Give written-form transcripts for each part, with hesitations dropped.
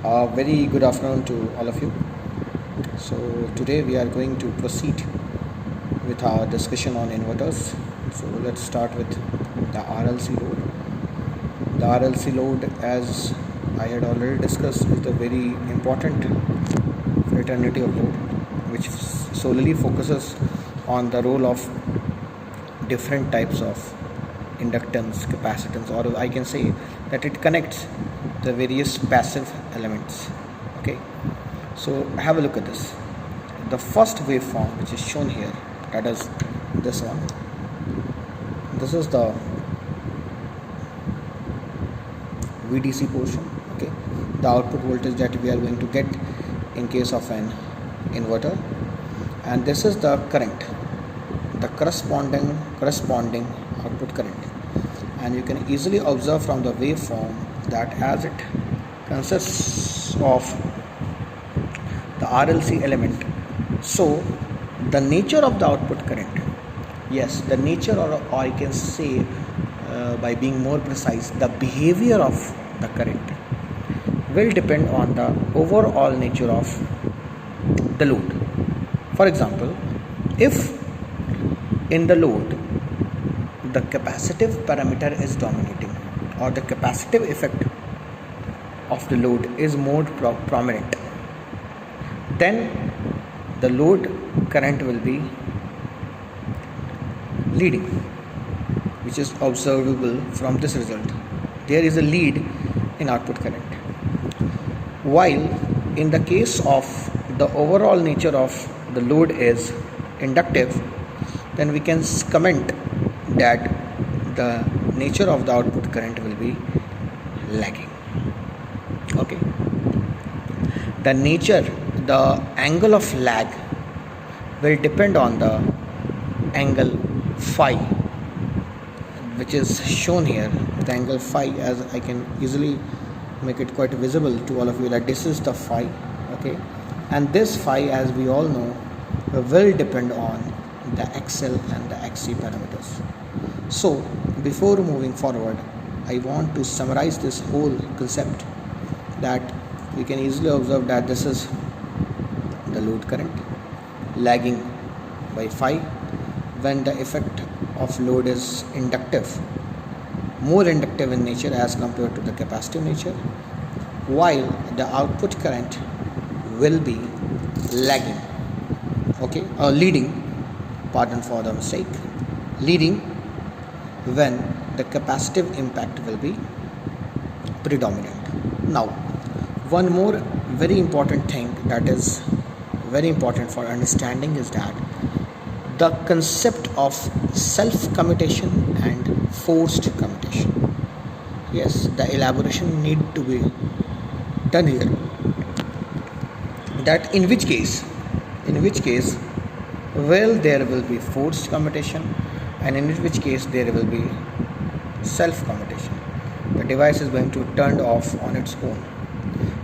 Very good afternoon to all of you. So today we are going to proceed with our discussion on inverters. So let's start with the RLC load. The RLC load, as I had already discussed, is the very important fraternity of load, which solely focuses on the role of different types of inductance, capacitance, or I can say that it connects the various passive elements. Okay, so have a look at this. The first waveform which is shown here, that is this one. This is the VDC portion. Okay, the output voltage that we are going to get in case of an inverter, and this is the current, the corresponding output current. And you can easily observe from the waveform that as it consists of the RLC element, so the nature of the output current, yes, the nature, or I can say by being more precise, the behavior of the current will depend on the overall nature of the load. For example, if in the load the capacitive parameter is dominating, or the capacitive effect of the load is more prominent, then the load current will be leading, which is observable from this result. There is a lead in output current. While in the case of the overall nature of the load is inductive, then we can comment that the nature of the output current will be lagging. Okay, the nature, the angle of lag will depend on the angle phi, which is shown here. The angle phi, as I can easily make it quite visible to all of you, that this is the phi. Okay, and this phi, as we all know, will depend on the XL and the XC parameters. So before moving forward, I want to summarize this whole concept, that we can easily observe that this is the load current lagging by phi when the effect of load is inductive, more inductive in nature as compared to the capacitive nature, while the output current will be lagging, okay, or leading, pardon for the mistake, leading when the capacitive impact will be predominant. Now, one more very important thing that is very important for understanding is that the concept of self-commutation and forced commutation. Yes, the elaboration need to be done here. That in which case, well, there will be forced commutation, and in which case there will be self-commutation. The device is going to turn off on its own.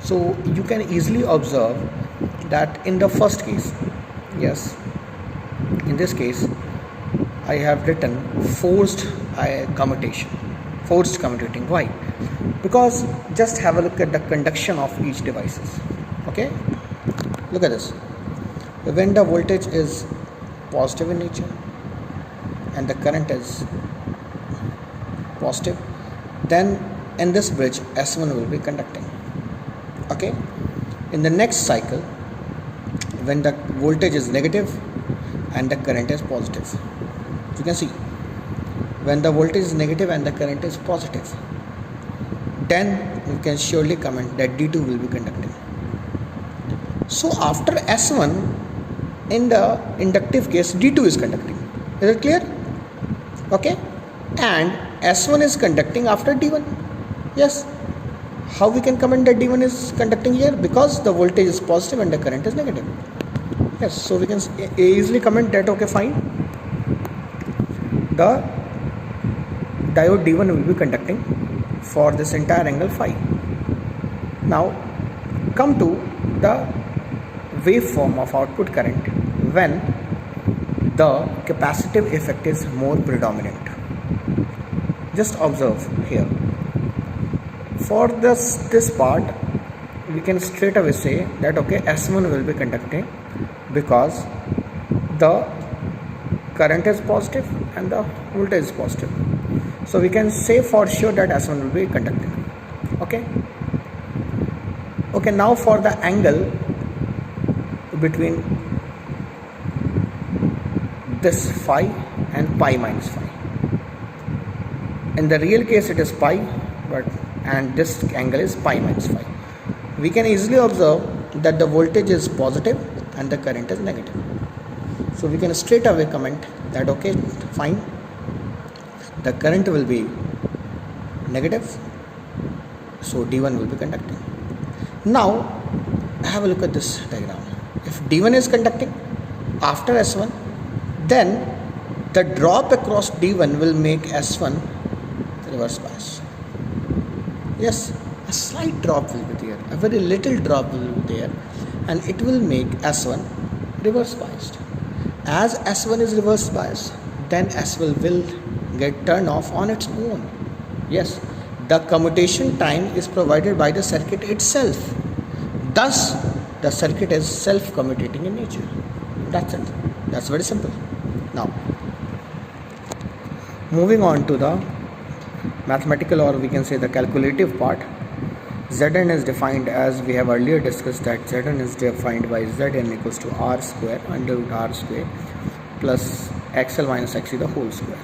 So you can easily observe that in the first case, yes, in this case I have written forced commutation, forced commutating. Why? Because just have a look at the conduction of each devices. Okay, look at this. When the voltage is positive in nature and the current is positive, then in this bridge S1 will be conducting. Okay, in the next cycle, when the voltage is negative and the current is positive, you can see when the voltage is negative and the current is positive, then you can surely comment that D2 will be conducting. So after S1, in the inductive case, D2 is conducting. Is it clear? Okay, and S1 is conducting after D1. Yes, how we can comment that D1 is conducting here? Because the voltage is positive and the current is negative. Yes, so we can easily comment that, okay, fine, the diode D1 will be conducting for this entire angle phi. Now come to the waveform of output current when the capacitive effect is more predominant. Just observe here. For this part, we can straight away say that okay, S1 will be conducting because the current is positive and the voltage is positive. So we can say for sure that S1 will be conducting. Okay, now for the angle between this phi and pi minus phi. In the real case it is pi, and this angle is pi minus phi. We can easily observe that the voltage is positive and the current is negative. So we can straight away comment that okay, fine, the current will be negative, so D1 will be conducting. Now have a look at this diagram. If D1 is conducting after S1, then the drop across D1 will make S1 reverse bias. Yes, a slight drop will be there, a very little drop will be there, and it will make S1 reverse biased. As S1 is reverse biased, then S1 will get turned off on its own. Yes, the commutation time is provided by the circuit itself. Thus, the circuit is self-commutating in nature. That's it. That's very simple. Now, moving on to the mathematical, or we can say the calculative part. Zn is defined, as we have earlier discussed, that Zn is defined by Zn equals to R square under root R square plus XL minus XC the whole square.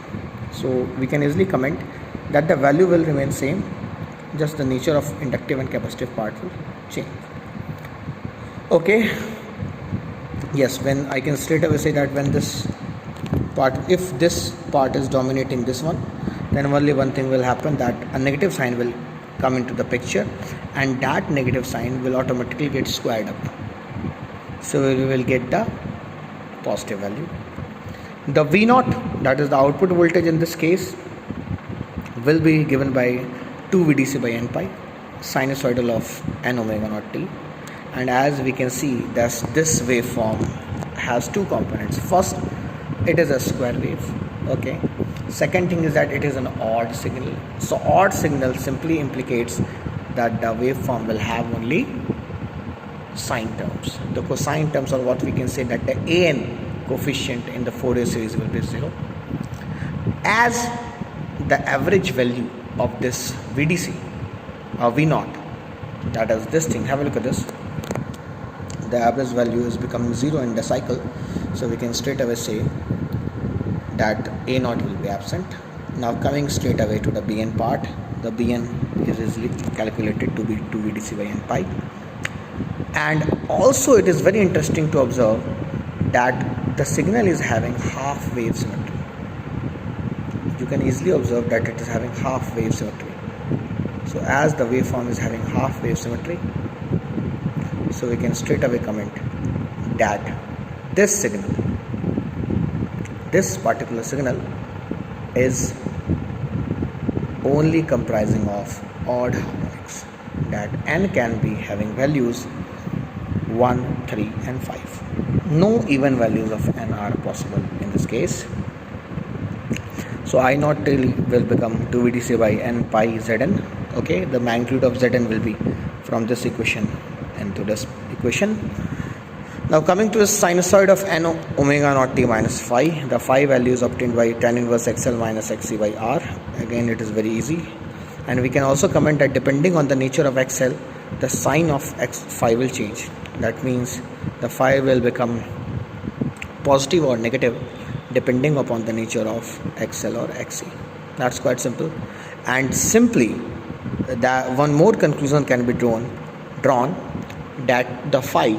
So we can easily comment that the value will remain same, just the nature of inductive and capacitive part will change. Okay, yes, when I can straight away say that when this part, if this part is dominating this one, then only one thing will happen, that a negative sign will come into the picture, and that negative sign will automatically get squared up, so we will get the positive value. The V0, that is the output voltage in this case, will be given by 2 VDC by n pi, sinusoidal of n omega naught t. And as we can see, this waveform has two components. First, it is a square wave. Okay. Second thing is that it is an odd signal. So odd signal simply implicates that the waveform will have only sine terms. The cosine terms, or what we can say that the an coefficient in the Fourier series will be 0. As the average value of this VDC or V0, that is this thing, have a look at this, the average value is becoming 0 in the cycle, so we can straight away say that A0 will be absent. Now coming straight away to the Bn part, the Bn is easily calculated to be 2 VDC by n pi. And also it is very interesting to observe that the signal is having half wave symmetry. You can easily observe that it is having half wave symmetry. So as the waveform is having half wave symmetry, so we can straight away comment that this signal, this particular signal, is only comprising of odd harmonics, that n can be having values 1, 3 and 5. No even values of n are possible in this case. So I0 till will become 2 VDC by n pi Zn. Okay, the magnitude of Zn will be from this equation into this equation. Now coming to the sinusoid of n omega naught t minus phi, the phi value is obtained by tan inverse XL minus XC by R. Again, it is very easy, and we can also comment that depending on the nature of XL, the sign of phi will change. That means the phi will become positive or negative depending upon the nature of XL or XC. That's quite simple. And simply that one more conclusion can be drawn that the phi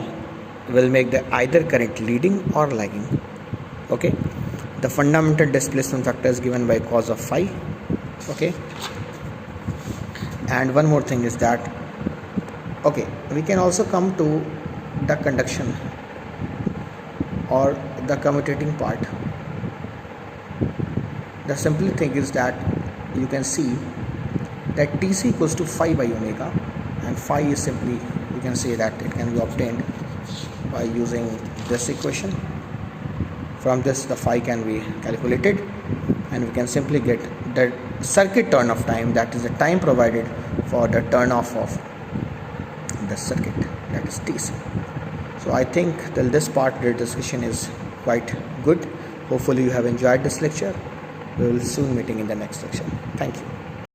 will make the either current leading or lagging. Okay, the fundamental displacement factor is given by cos of phi. Okay, and one more thing is that, okay, we can also come to the conduction or the commutating part. The simple thing is that you can see that Tc equals to phi by omega, and phi is simply, you can say that it can be obtained by using this equation. From this the phi can be calculated, and we can simply get the circuit turn off time, that is the time provided for the turn off of the circuit, that is DC. So I think till this part the discussion is quite good. Hopefully you have enjoyed this lecture. We will soon meeting in the next lecture. Thank you.